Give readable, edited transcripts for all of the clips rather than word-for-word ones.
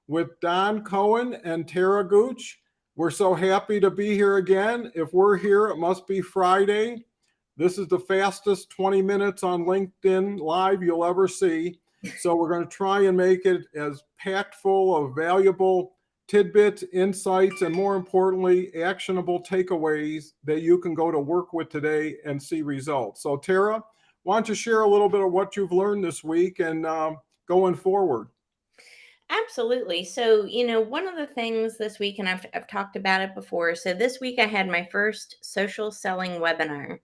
with Don Cohen and Tara Gooch. We're so happy to be here again. If we're here, it must be Friday. This is the fastest 20 minutes on LinkedIn Live you'll ever see. So we're going to try and make it as packed full of valuable tidbits, insights, and more importantly, actionable takeaways that you can go to work with today and see results. So Tara, why don't you share a little bit of what you've learned this week and going forward? Absolutely. So, one of the things this week, and I've talked about it before. So, this week I had my first social selling webinar,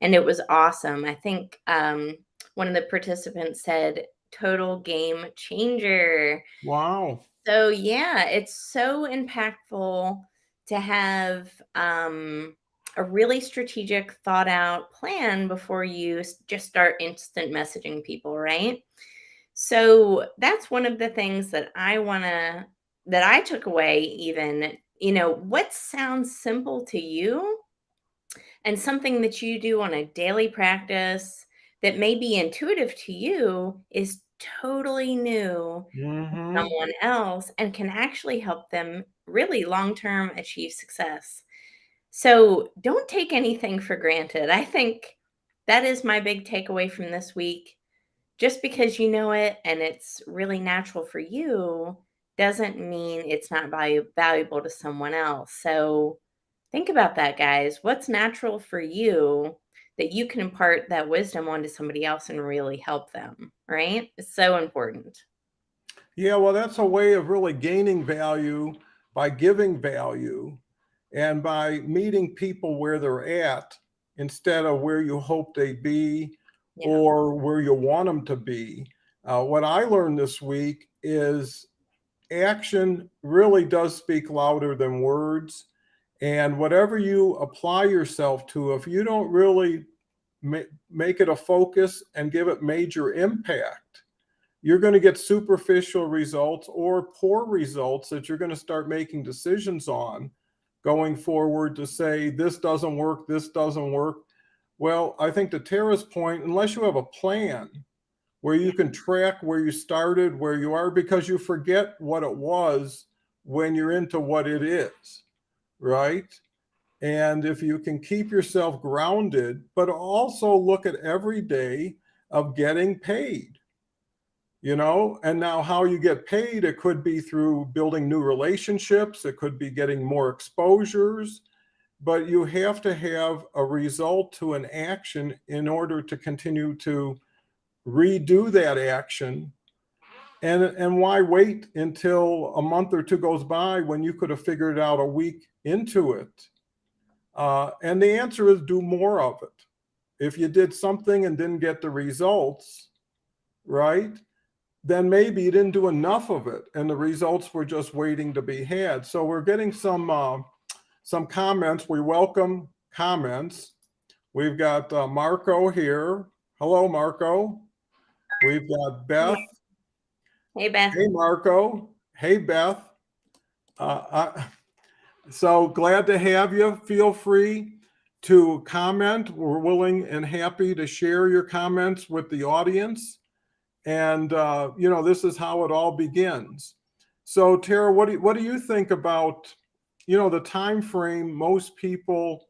and it was awesome. I think one of the participants said, total game changer. Wow. So, yeah, it's so impactful to have a really strategic, thought out plan before you just start instant messaging people, right? So that's one of the things that I took away, even, what sounds simple to you and something that you do on a daily practice that may be intuitive to you is totally new to Mm-hmm. someone else and can actually help them really long term achieve success. So don't take anything for granted. I think that is my big takeaway from this week. Just because you know it and it's really natural for you doesn't mean it's not valuable to someone else. So think about that, guys. What's natural for you that you can impart that wisdom onto somebody else and really help them, right? It's so important. Yeah, well, that's a way of really gaining value by giving value and by meeting people where they're at instead of where you hope they be Yeah. or where you want them to be. What I learned this week is action really does speak louder than words. And whatever you apply yourself to, if you don't really make it a focus and give it major impact, you're going to get superficial results or poor results that you're going to start making decisions on going forward to say, this doesn't work, this doesn't work. Well, I think to Tara's point, unless you have a plan where you can track where you started, where you are, because you forget what it was when you're into what it is, right? And if you can keep yourself grounded, but also look at every day of getting paid, and now how you get paid, it could be through building new relationships, it could be getting more exposures, but you have to have a result to an action in order to continue to redo that action. And why wait until a month or two goes by when you could have figured it out a week into it? And the answer is do more of it. If you did something and didn't get the results, right, then maybe you didn't do enough of it and the results were just waiting to be had. So we're getting some comments. We welcome comments. We've got Marco here. Hello, Marco. We've got Beth. Hey, Beth. Hey, Marco. Hey, Beth. Uh, so glad to have you. Feel free to comment. We're willing and happy to share your comments with the audience. And this is how it all begins. So Tara, what do you think about the time frame most people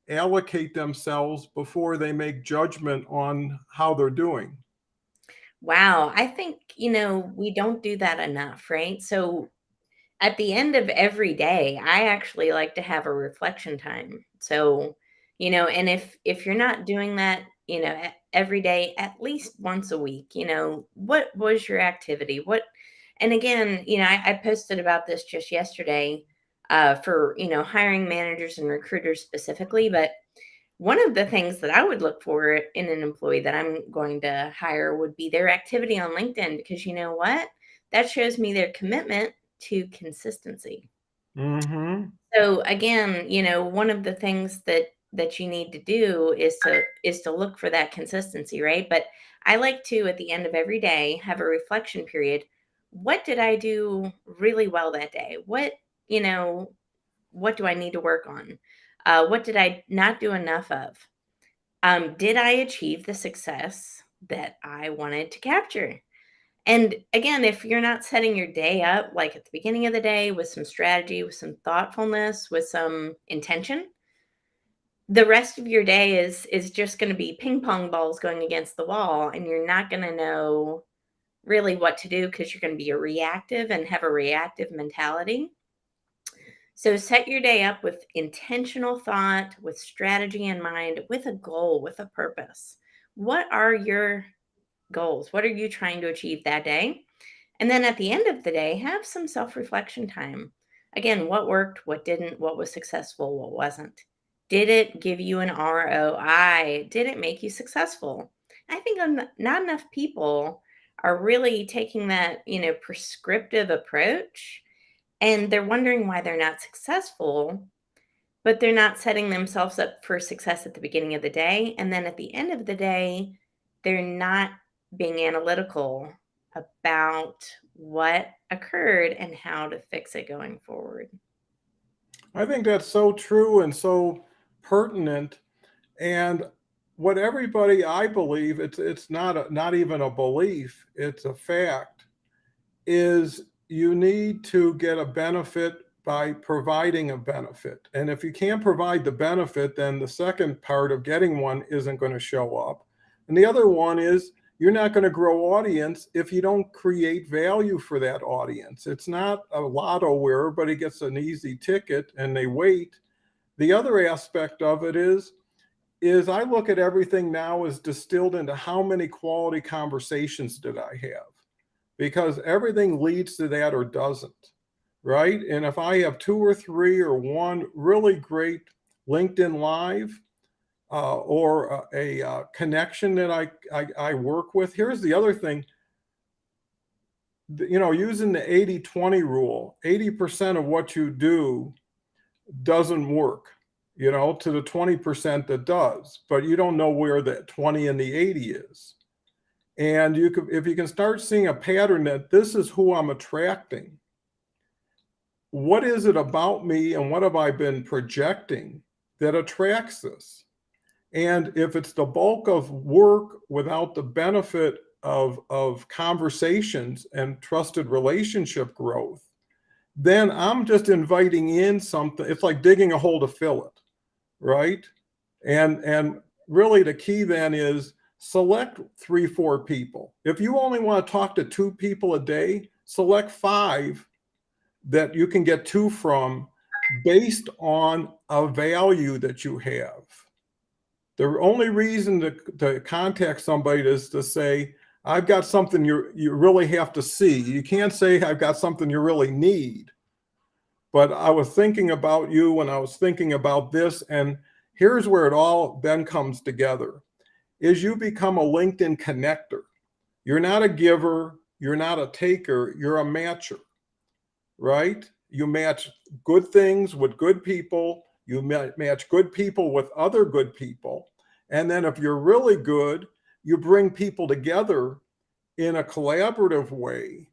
allocate themselves before they make judgment on how they're doing? Wow. I think, we don't do that enough, right? So at the end of every day, I actually like to have a reflection time. So, and if you're not doing that, every day, at least once a week, what was your activity? And again, I posted about this just yesterday for, hiring managers and recruiters specifically, but one of the things that I would look for in an employee that I'm going to hire would be their activity on LinkedIn, because you know what? That shows me their commitment to consistency. Mm-hmm. So again, one of the things that you need to do is to look for that consistency, right? But I like to, at the end of every day, have a reflection period. What did I do really well that day? You know, what do I need to work on? What did I not do enough of? Did I achieve the success that I wanted to capture? And again, if you're not setting your day up like at the beginning of the day with some strategy, with some thoughtfulness, with some intention, the rest of your day is just going to be ping pong balls going against the wall, and you're not going to know really what to do because you're going to be a reactive and have a reactive mentality. So set your day up with intentional thought, with strategy in mind, with a goal, with a purpose. What are your goals? What are you trying to achieve that day? And then at the end of the day, have some self reflection time. Again, what worked, what didn't, what was successful, what wasn't. Did it give you an ROI? Did it make you successful? I think not enough people are really taking that, prescriptive approach, and they're wondering why they're not successful, but they're not setting themselves up for success at the beginning of the day. And then at the end of the day, they're not being analytical about what occurred and how to fix it going forward. I think that's so true and so pertinent. And what everybody, I believe, it's not even a belief, it's a fact, is you need to get a benefit by providing a benefit. And if you can't provide the benefit, then the second part of getting one isn't going to show up. And the other one is you're not going to grow audience if you don't create value for that audience. It's not a lotto where everybody gets an easy ticket and they wait. The other aspect of it is I look at everything now as distilled into how many quality conversations did I have? Because everything leads to that or doesn't, right? And if I have two or three or one really great LinkedIn Live or a connection that I work with, here's the other thing. Using the 80-20 rule, 80% of what you do doesn't work, to the 20% that does, but you don't know where the 20 and the 80 is. And if you can start seeing a pattern that this is who I'm attracting, what is it about me and what have I been projecting that attracts this? And if it's the bulk of work without the benefit of conversations and trusted relationship growth, then I'm just inviting in something. It's like digging a hole to fill it, right? And really the key then is select 3-4 people. If you only want to talk to 2 people a day, select 5 that you can get 2 from based on a value that you have. The only reason to contact somebody is to say, I've got something you really have to see. You can't say I've got something you really need. But I was thinking about you and I was thinking about this, and here's where it all then comes together, is you become a LinkedIn connector. You're not a giver, you're not a taker, you're a matcher, right? You match good things with good people, you match good people with other good people. And then if you're really good, you bring people together in a collaborative way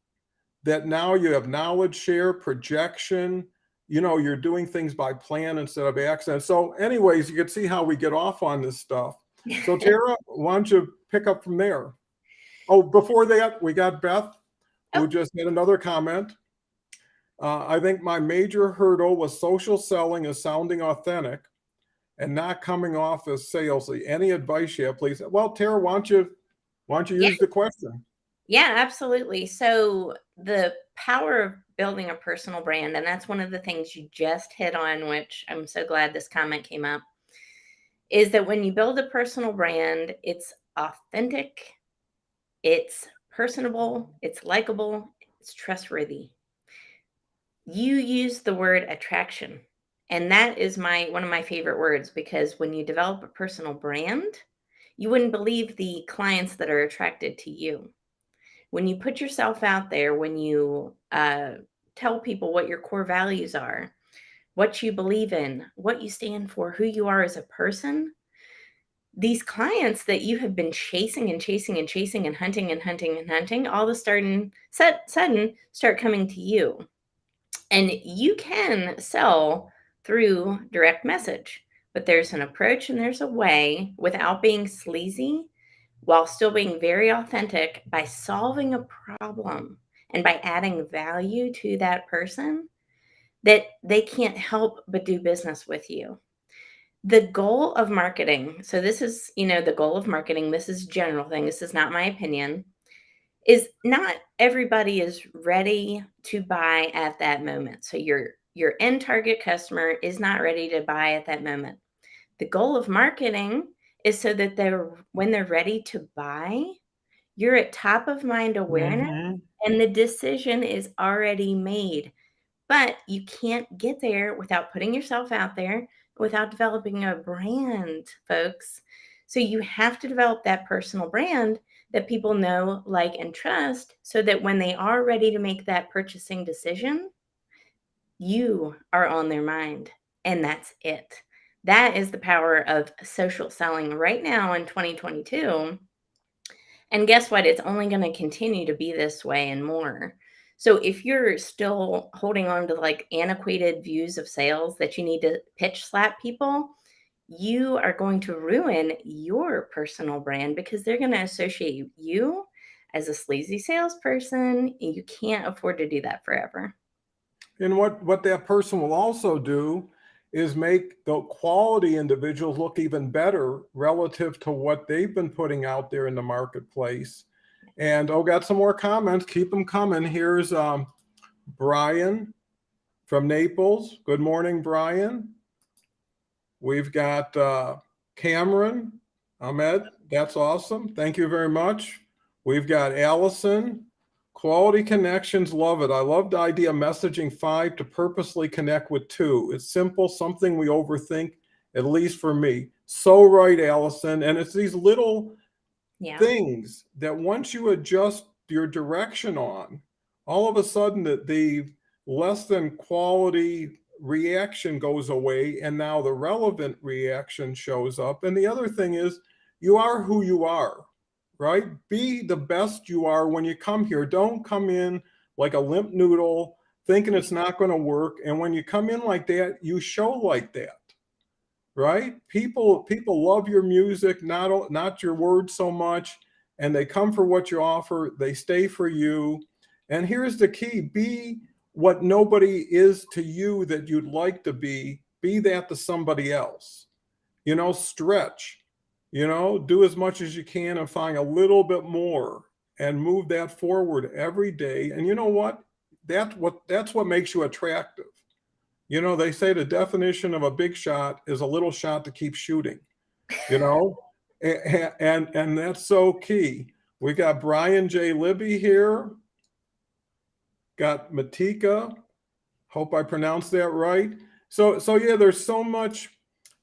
that now you have knowledge share, projection, you're doing things by plan instead of accident. So anyways, you can see how we get off on this stuff. So Tara, why don't you pick up from there? Oh, before that, we got Beth, who Oh, just had another comment. I think my major hurdle was social selling is sounding authentic and not coming off as salesy. Any advice you have, please? Well, Tara, why don't you yeah. use the question? Yeah, absolutely. So the power of building a personal brand, and that's one of the things you just hit on, which I'm so glad this comment came up, is that when you build a personal brand, it's authentic, it's personable, it's likable, it's trustworthy. You use the word attraction. And that is one of my favorite words, because when you develop a personal brand, you wouldn't believe the clients that are attracted to you. When you put yourself out there, when you tell people what your core values are, what you believe in, what you stand for, who you are as a person, these clients that you have been chasing and chasing and chasing and hunting and hunting and hunting, all of a sudden start coming to you. And you can sell through direct message, but there's an approach and there's a way without being sleazy, while still being very authentic by solving a problem and by adding value to that person, that they can't help but do business with you. The goal of marketing, so this is, the goal of marketing, this is general thing, this is not my opinion, is not everybody is ready to buy at that moment. So your end target customer is not ready to buy at that moment. The goal of marketing is so that when they're ready to buy, you're at top of mind awareness Hmm. and the decision is already made. But you can't get there without putting yourself out there, without developing a brand, folks. So you have to develop that personal brand that people know, like, and trust so that when they are ready to make that purchasing decision, you are on their mind. And that's it. That is the power of social selling right now in 2022. And guess what? It's only going to continue to be this way and more. So if you're still holding on to like antiquated views of sales that you need to pitch slap people, you are going to ruin your personal brand because they're going to associate you as a sleazy salesperson. And you can't afford to do that forever. And what that person will also do is make the quality individuals look even better relative to what they've been putting out there in the marketplace. And oh, got some more comments. Keep them coming. Here's Brian from Naples. Good morning, Brian. We've got Cameron Ahmed. That's awesome. Thank you very much. We've got Allison. Quality connections, love it. I love the idea of messaging 5 to purposely connect with 2. It's simple, something we overthink, at least for me. So right, Allison. And it's these little Yeah. things that once you adjust your direction on, all of a sudden the less than quality reaction goes away and now the relevant reaction shows up. And the other thing is you are who you are, right? Be the best you are when you come here. Don't come in like a limp noodle thinking it's not going to work. And when you come in like that, you show like that, right? People love your music, not your words so much, and they come for what you offer. They stay for you. And here's the key: be what nobody is to you that you'd like to be. Be that to somebody else. Stretch. Do as much as you can and find a little bit more and move that forward every day. And you know what? That's what makes you attractive. They say the definition of a big shot is a little shot to keep shooting, you know, and that's so key. We got Brian J. Libby here, got Matika. Hope I pronounced that right. So yeah, there's so much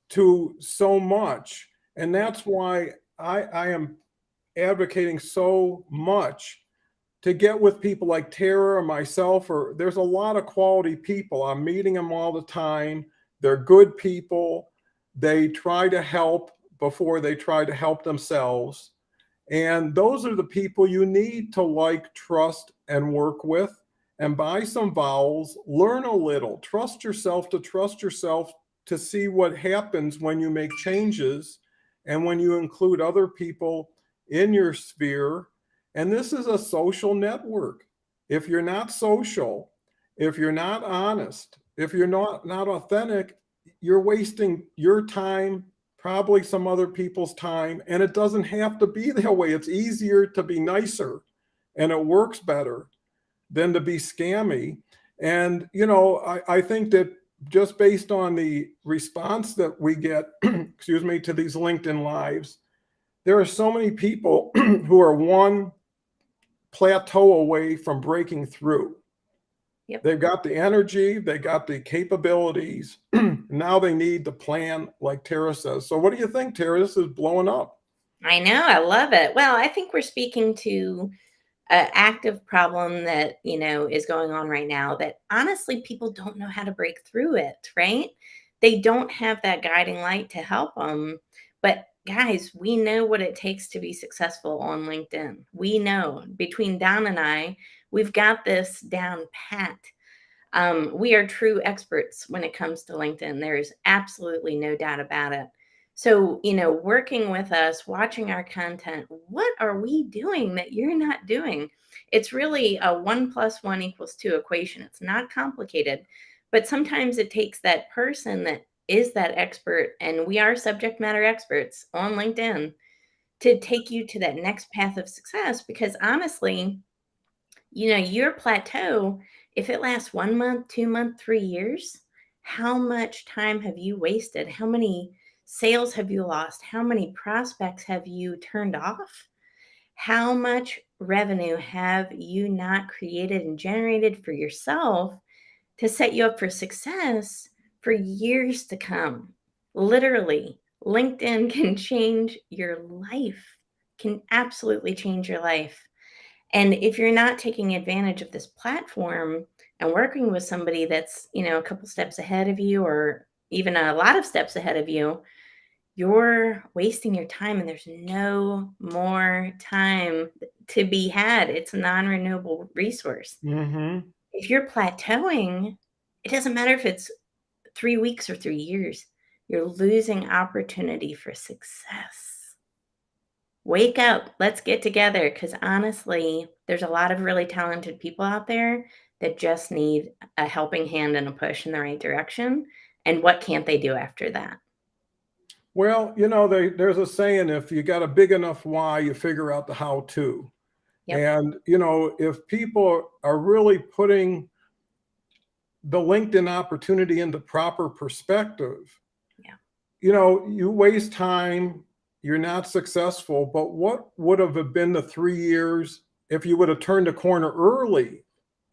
to so much, and Yeah. that's why I am advocating so much to get with people like Tara or myself, or there's a lot of quality people. I'm meeting them all the time. They're good people. They try to help before they try to help themselves. And those are the people you need to like, trust, and work with. And buy some vowels, learn a little, trust yourself to see what happens when you make changes and when you include other people in your sphere. And this is a social network. If you're not social, if you're not honest, if you're not authentic, you're wasting your time, probably some other people's time, and it doesn't have to be that way. It's easier to be nicer and it works better than to be scammy. And, I think that just based on the response that we get, excuse me, to these LinkedIn lives, there are so many people who are one plateau away from breaking through. Yep. They've got the energy, they got the capabilities. Now they need the plan, like Tara says. So, what do you think, Tara? This is blowing up. I know. I love it. Well, I think we're speaking to an active problem that, is going on right now that honestly people don't know how to break through it, right? They don't have that guiding light to help them. But guys, we know what it takes to be successful on LinkedIn. We know between Don and I, we've got this down pat. We are true experts when it comes to LinkedIn. There is absolutely no doubt about it. So, working with us, watching our content, what are we doing that you're not doing? It's really a 1 + 1 = 2 equation. It's not complicated, but sometimes it takes that person that is that expert, and we are subject matter experts on LinkedIn, to take you to that next path of success. Because honestly, your plateau, if it lasts 1 month, 2 month, 3 years, how much time have you wasted? How many sales have you lost? How many prospects have you turned off? How much revenue have you not created and generated for yourself to set you up for success for years to come? Literally, LinkedIn can change your life, can absolutely change your life. And if you're not taking advantage of this platform and working with somebody that's, a couple steps ahead of you or even a lot of steps ahead of you, you're wasting your time and there's no more time to be had. It's a non-renewable resource. Mm-hmm. If you're plateauing, it doesn't matter if it's 3 weeks or 3 years. You're losing opportunity for success. Wake up, let's get together, because honestly, there's a lot of really talented people out there that just need a helping hand and a push in the right direction, and what can't they do after that? Well, there's a saying, if you got a big enough why, you figure out the how to. Yep, And, if people are really putting the LinkedIn opportunity into proper perspective, yeah, you waste time, you're not successful, but what would have been the 3 years if you would have turned a corner early?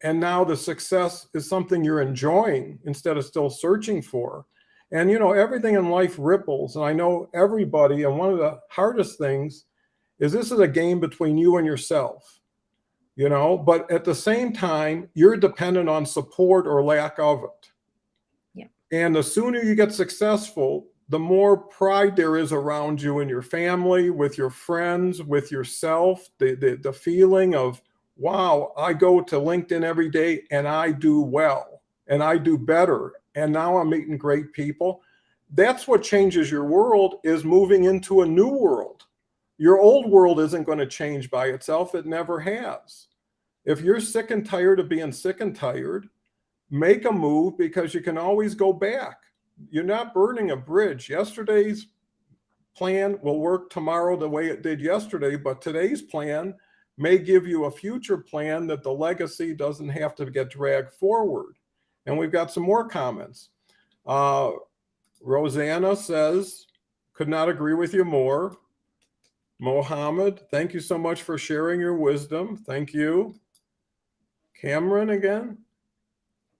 And now the success is something you're enjoying instead of still searching for. And, everything in life ripples. And I know everybody, and one of the hardest things is this is a game between you and yourself, but at the same time, you're dependent on support or lack of it. yeah, And the sooner you get successful, the more pride there is around you and your family, with your friends, with yourself, the feeling of, wow, I go to LinkedIn every day and I do well and I do better. And now I'm meeting great people. That's what changes your world, is moving into a new world. Your old world isn't going to change by itself. It never has. If you're sick and tired of being sick and tired, make a move, because you can always go back. You're not burning a bridge. Yesterday's plan will work tomorrow the way it did yesterday, but today's plan may give you a future plan that the legacy doesn't have to get dragged forward. And we've got some more comments. Uh, Rosanna says, could not agree with you more. Mohammed, thank you so much for sharing your wisdom. Thank you. Cameron again.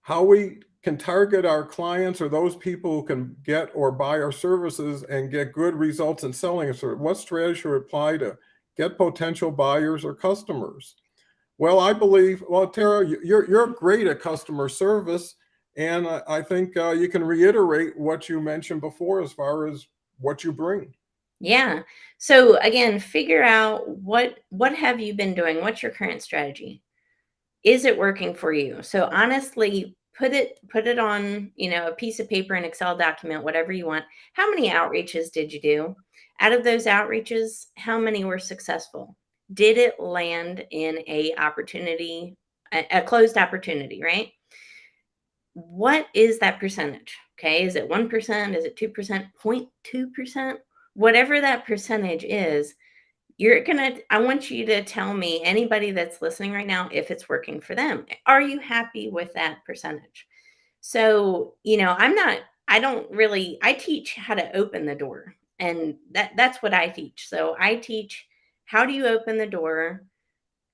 How we can target our clients, or those people who can get or buy our services and get good results in selling a service. What strategy should apply to get potential buyers or customers? Well, I believe, well, Tara, you're great at customer service. And I think you can reiterate what you mentioned before as far as what you bring. yeah. So again, figure out what have you been doing? What's your current strategy? Is it working for you? So honestly, put it on, a piece of paper, an Excel document, whatever you want. How many outreaches did you do? Out of those outreaches, how many were successful? Did it land in a opportunity, a closed opportunity, right? What is that percentage? Okay, is it 1%? Is it 2%? 0.2%? Whatever that percentage is, I want you to tell me, anybody that's listening right now, if it's working for them. Are you happy with that percentage? So, I teach how to open the door. And that's what I teach. So I teach, how do you open the door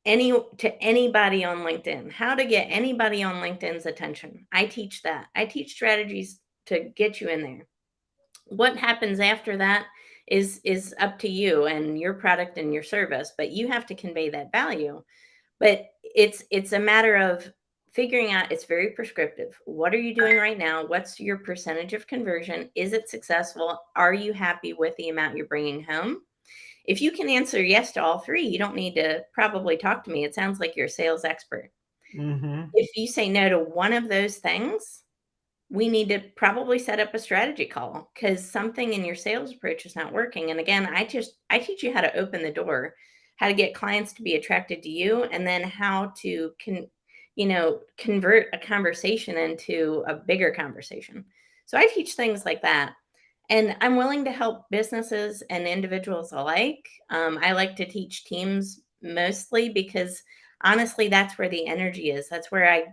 to anybody on LinkedIn? How to get anybody on LinkedIn's attention. I teach that. I teach strategies to get you in there. What happens after that is up to you and your product and your service, but you have to convey that value. But it's a matter of figuring out, it's very prescriptive. What are you doing right now? What's your percentage of conversion? Is it successful? Are you happy with the amount you're bringing home? If you can answer yes to all three, you don't need to probably talk to me. It sounds like you're a sales expert. Mm-hmm. If you say no to one of those things, we need to probably set up a strategy call because something in your sales approach is not working. And again, I teach you how to open the door, how to get clients to be attracted to you, and then how to convert a conversation into a bigger conversation. So I teach things like that. And I'm willing to help businesses and individuals alike. I like to teach teams mostly because honestly, that's where the energy is. That's where I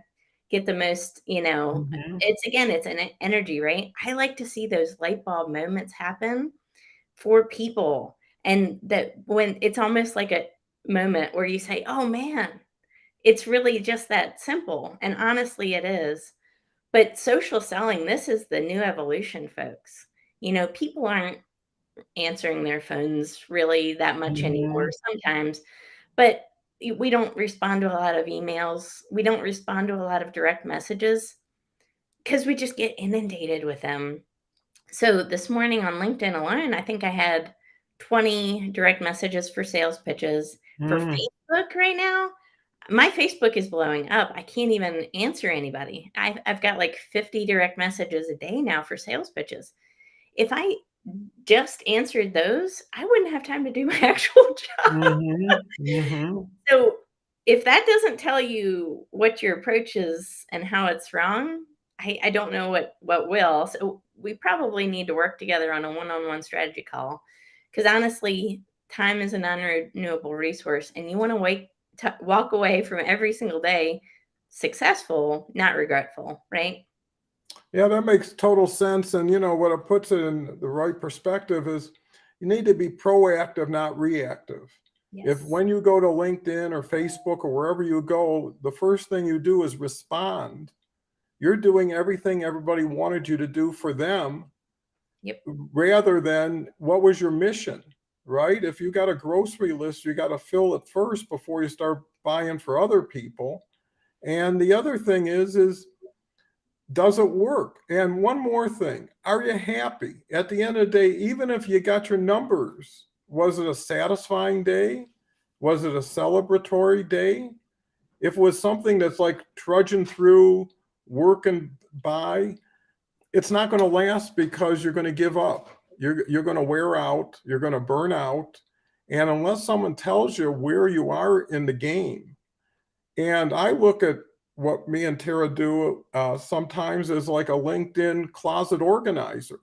get the most, Mhm. it's an energy, right? I like to see those light bulb moments happen for people. And that when it's almost like a moment where you say, oh man, it's really just that simple. And honestly, it is. But social selling, this is the new evolution, folks. People aren't answering their phones really that much anymore Mhm. sometimes, but we don't respond to a lot of emails. We don't respond to a lot of direct messages because we just get inundated with them. So this morning on LinkedIn alone, I think I had 20 direct messages for sales pitches. For Mm. Facebook right now, my Facebook is blowing up. I can't even answer anybody. I've got like 50 direct messages a day now for sales pitches. If I just answered those, I wouldn't have time to do my actual job. Mhm. Mhm. So, if that doesn't tell you what your approach is and how it's wrong, I don't know what will. So, we probably need to work together on a one-on-one strategy call, because honestly, time is a non-renewable resource, and you wanna walk away from every single day successful, not regretful, right? Yeah, that makes total sense. And what it puts it in the right perspective is you need to be proactive, not reactive. If Yes. when you go to LinkedIn or Facebook or wherever you go, the first thing you do is respond, you're doing everything everybody wanted you to do for them Yep. rather than what was your mission, right? If you got a grocery list, you got to fill it first before you start buying for other people. And the other thing is does it work? And one more thing, are you happy? At the end of the day, even if you got your numbers, was it a satisfying day? Was it a celebratory day? If it was something that's like trudging through, working by, it's not going to last because you're going to give up. You're going to wear out. You're going to burn out. And unless someone tells you where you are in the game, and I look at what me and Tara do sometimes as like a LinkedIn closet organizer.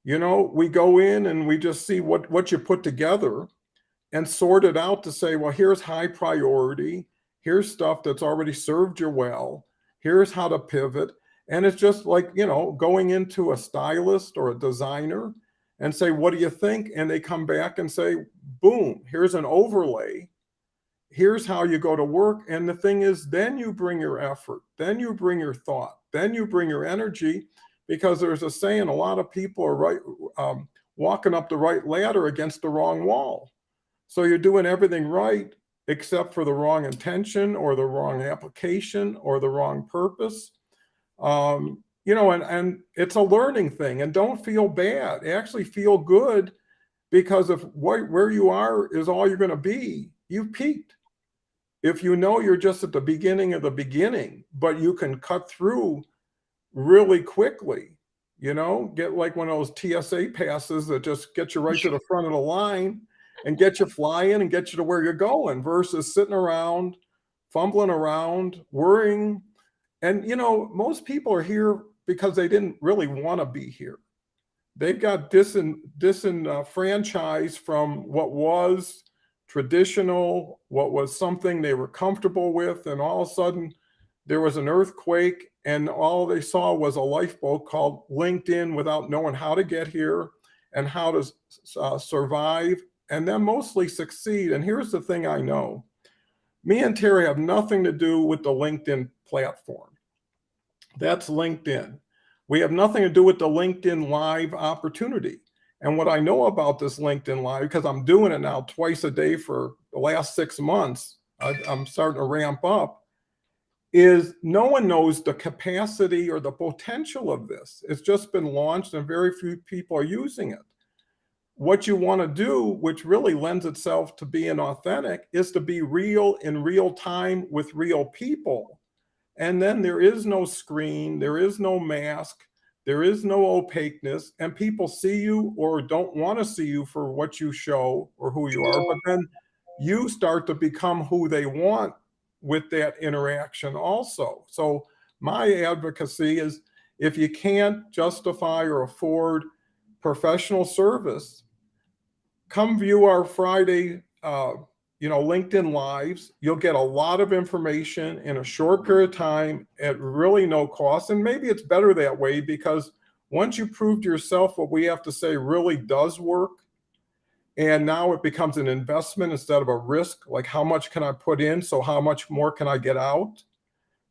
We go in and we just see what you put together and sort it out to say, well, here's high priority. Here's stuff that's already served you well. Here's how to pivot. And it's just like, going into a stylist or a designer and say, what do you think? And they come back and say, boom, here's an overlay. Here's how you go to work. And the thing is, then you bring your effort, then you bring your thought, then you bring your energy, because there's a saying, a lot of people are walking up the right ladder against the wrong wall. So you're doing everything right except for the wrong intention or the wrong application or the wrong purpose. And it's a learning thing. And don't feel bad. Actually feel good, because if where you are is all you're going to be, you've peaked. If you're just at the beginning of the beginning, but you can cut through really quickly, get like one of those TSA passes that just get you right to the front of the line and get you flying and get you to where you're going versus sitting around, fumbling around, worrying. And, most people are here because they didn't really want to be here. They've got disenfranchised from what was traditional, what was something they were comfortable with, and all of a sudden there was an earthquake, and all they saw was a lifeboat called LinkedIn without knowing how to get here and how to survive, and then mostly succeed. And here's the thing I know: me and Terry have nothing to do with the LinkedIn platform. That's LinkedIn. We have nothing to do with the LinkedIn Live opportunity. And what I know about this LinkedIn Live, because I'm doing it now twice a day for the last 6 months, I'm starting to ramp up, is no one knows the capacity or the potential of this. It's just been launched and very few people are using it. What you want to do, which really lends itself to being authentic, is to be real in real time with real people. And then there is no screen, there is no mask, there is no opaqueness, and people see you or don't want to see you for what you show or who you are. But then you start to become who they want with that interaction also. So my advocacy is, if you can't justify or afford professional service, come view our Friday, LinkedIn Lives. You'll get a lot of information in a short period of time at really no cost. And maybe it's better that way, because once you prove to yourself what we have to say really does work, and now it becomes an investment instead of a risk, like how much can I put in? So how much more can I get out?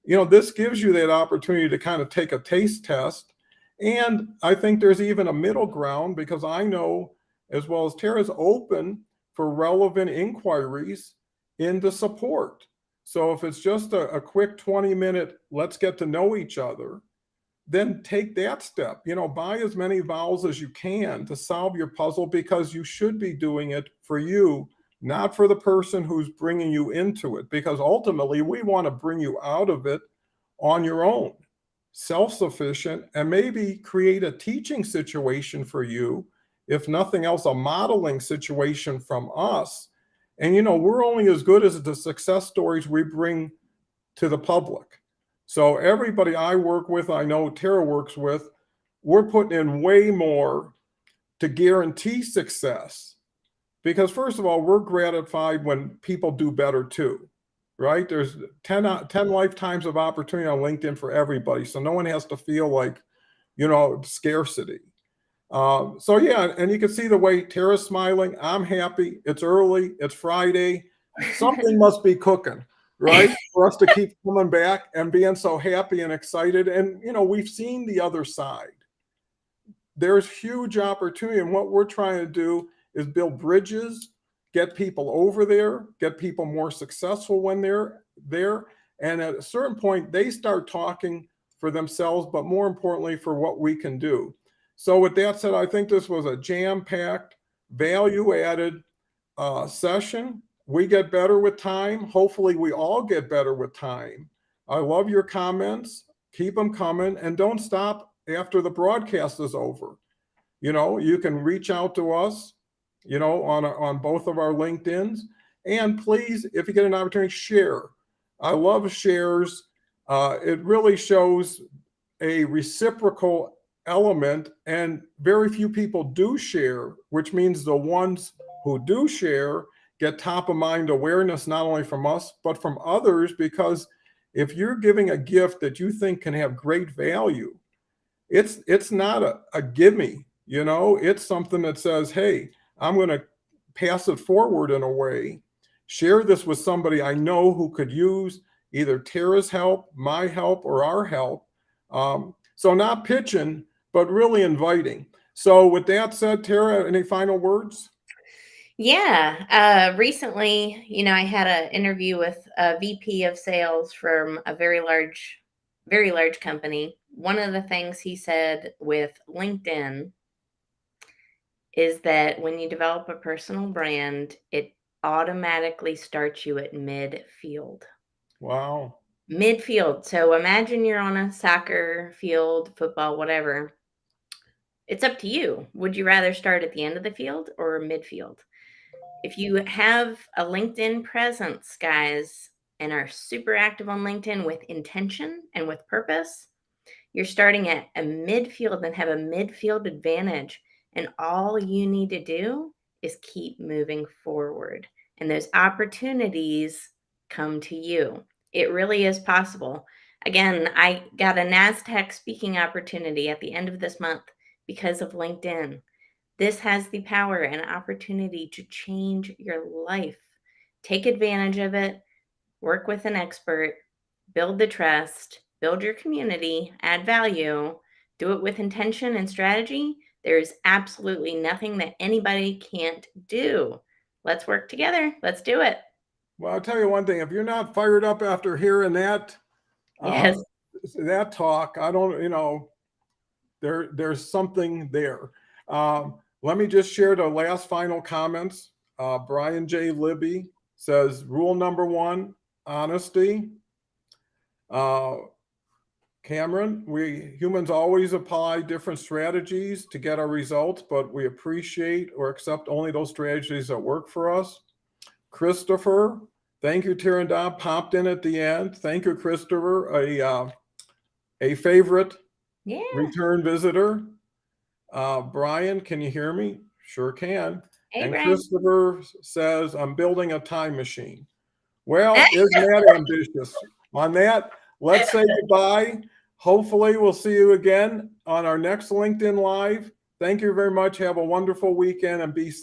This gives you that opportunity to kind of take a taste test. And I think there's even a middle ground, because I know, as well as Tara's, open for relevant inquiries into support. So if it's just a quick 20-minute, let's get to know each other, then take that step. Buy as many vowels as you can to solve your puzzle, because you should be doing it for you, not for the person who's bringing you into it, because ultimately we want to bring you out of it on your own, self-sufficient, and maybe create a teaching situation for you, if nothing else, a modeling situation from us. And we're only as good as the success stories we bring to the public. So everybody I work with, I know Tara works with, we're putting in way more to guarantee success. Because first of all, we're gratified when people do better too, right? There's 10 lifetimes of opportunity on LinkedIn for everybody. So no one has to feel like, scarcity. So yeah, and you can see the way Tara's smiling. I'm happy. It's early. It's Friday. Something must be cooking, right? For us to keep coming back and being so happy and excited. And, we've seen the other side. There's huge opportunity. And what we're trying to do is build bridges, get people over there, get people more successful when they're there. And at a certain point, they start talking for themselves, but more importantly, for what we can do. So with that said, I think this was a jam-packed, value-added session. We get better with time. Hopefully, we all get better with time. I love your comments. Keep them coming, and don't stop after the broadcast is over. You can reach out to us, on both of our LinkedIns. And please, if you get an opportunity, share. I love shares. It really shows a reciprocal element, and very few people do share, which means the ones who do share get top of mind awareness, not only from us, but from others. Because if you're giving a gift that you think can have great value, it's not a gimme, it's something that says, hey, I'm going to pass it forward in a way, share this with somebody I know who could use either Tara's help, my help, or our help. So not pitching, but really inviting. So with that said, Tara, any final words? Yeah. Recently, I had an interview with a VP of sales from a very large company. One of the things he said with LinkedIn is that when you develop a personal brand, it automatically starts you at midfield. Wow. Midfield. So imagine you're on a soccer field, football, whatever. It's up to you. Would you rather start at the end of the field or midfield? If you have a LinkedIn presence, guys, and are super active on LinkedIn with intention and with purpose, you're starting at a midfield and have a midfield advantage. And all you need to do is keep moving forward. And those opportunities come to you. It really is possible. Again, I got a NASDAQ speaking opportunity at the end of this month because of LinkedIn. This has the power and opportunity to change your life. Take advantage of it, work with an expert, build the trust, build your community, add value, do it with intention and strategy. There's absolutely nothing that anybody can't do. Let's work together. Let's do it. Well, I'll tell you one thing. If you're not fired up after hearing uh, Yes. that talk, I don't, there's something there. Let me just share the last final comments. Brian J. Libby says, rule number one, honesty. Cameron, we humans always apply different strategies to get our results, but we appreciate or accept only those strategies that work for us. Christopher, thank you. Tirandon popped in at the end. Thank you, Christopher, a favorite Yeah. return visitor. Brian, can you hear me? Sure can. Hey, And Brian. Christopher says, I'm building a time machine. Well, isn't that ambitious? On that, let's say goodbye. Hopefully, we'll see you again on our next LinkedIn Live. Thank you very much. Have a wonderful weekend and be safe.